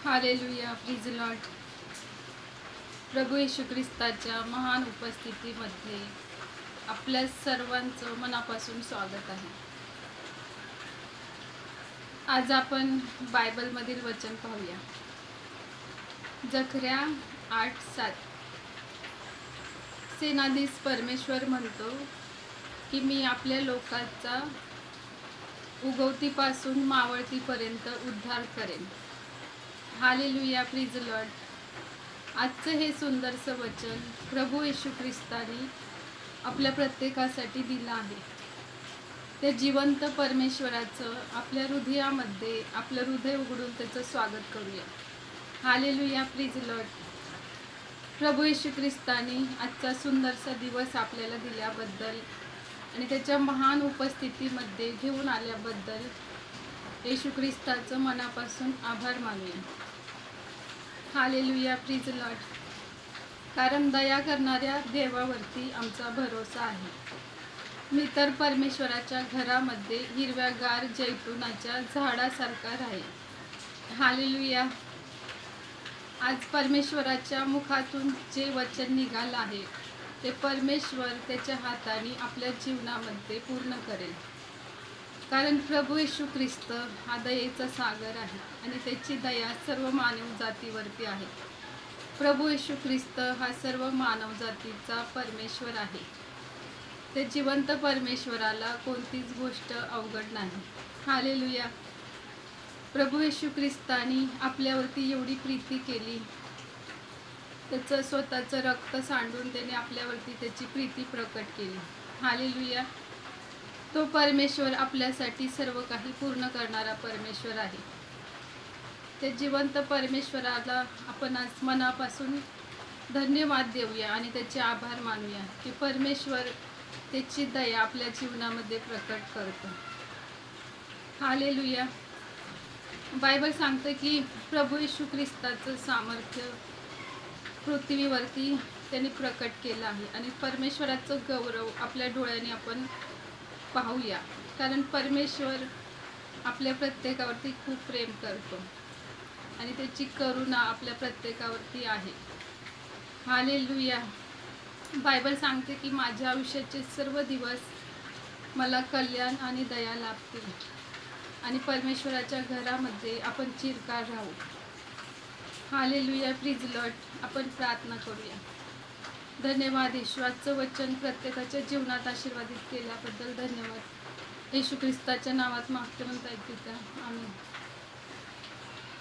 Hallelujah, प्रिज Lord. प्रभू येशू ख्रिस्ताच्या महान उपस्थितीमध्ये आपल्या सर्वांचं मनापासून स्वागत आहे. आज आपण बायबलमधील वचन पाहूया. जकर्या 8:7. सेनाधीश परमेश्वर म्हणतो की मी आपल्या लोकांचा उगवतीपासून मावळतीपर्यंत उद्धार करेन. Hallelujah, प्रिज Lord. आजचं हे सुंदरसं वचन प्रभू येशू ख्रिस्ताने आपल्या प्रत्येकासाठी दिलं आहे. ते जिवंत परमेश्वराचं आपल्या हृदयामध्ये आपलं हृदय उघडून त्याचं स्वागत करूया. Hallelujah, प्रिज Lord. प्रभू येशू ख्रिस्ताने आजचा सुंदरसा दिवस आपल्याला दिल्याबद्दल आणि त्याच्या महान उपस्थितीमध्ये घेऊन आल्याबद्दल येशू ख्रिस्ताचं मनापासून आभार मानूया. Hallelujah, प्रिज Lord. कारण दया करणाऱ्या देवावरती आमचा भरोसा आहे. मी तर परमेश्वराच्या घरामध्ये हिरव्यागार जैतुनाच्या झाडासारखा राहील. हालेलुया. आज परमेश्वराच्या मुखातून जे वचन निघालं आहे ते परमेश्वर त्याच्या हाताने आपल्या जीवनामध्ये पूर्ण करेल. कारण प्रभू येशू ख्रिस्त हा दयेचा सागर आहे आणि त्याची दया सर्व मानव जातीवरती आहे. प्रभू येशू ख्रिस्त हा सर्व मानव जातीचा परमेश्वर आहे. ते जिवंत परमेश्वराला कोणतीच गोष्ट अवघड नाही. हालेलुया. प्रभू येशू ख्रिस्तानी आपल्यावरती एवढी प्रीती केली, त्याचं स्वतःचं रक्त सांडून त्याने आपल्यावरती त्याची प्रीती प्रकट केली. हालेलुया. तो परमेश्वर आपल्यासाठी सर्व काही पूर्ण करणारा परमेश्वर आहे. ते जिवंत परमेश्वराला आपण आज मनापासून धन्यवाद देऊया आणि त्याचे आभार मानूया की परमेश्वर त्याची दया आपल्या जीवनामध्ये प्रकट करतो. हालेलुया. बायबल सांगतं की प्रभू येशू ख्रिस्ताचं सामर्थ्य पृथ्वीवरती त्यांनी प्रकट केलं आहे आणि परमेश्वराचं गौरव आपल्या डोळ्याने आपण पाहूया. कारण परमेश्वर आपल्या प्रत्येकावरती खूप प्रेम करतो आणि त्याची करुणा आपल्या प्रत्येकावरती आहे. हालेलुया. बायबल सांगते की माझ्या आयुष्याचे सर्व दिवस मला कल्याण आणि दया लाभतील आणि परमेश्वराच्या घरामध्ये आपण चिरकाल राहू. Hallelujah, प्रिज Lord. आपण प्रार्थना करूया. धन्यवाद येशू. आजचं वचन प्रत्येकाच्या जीवनात आशीर्वादित केल्याबद्दल धन्यवाद. येशू ख्रिस्ताच्या नावात मागते म्हणता येते का? आमीन.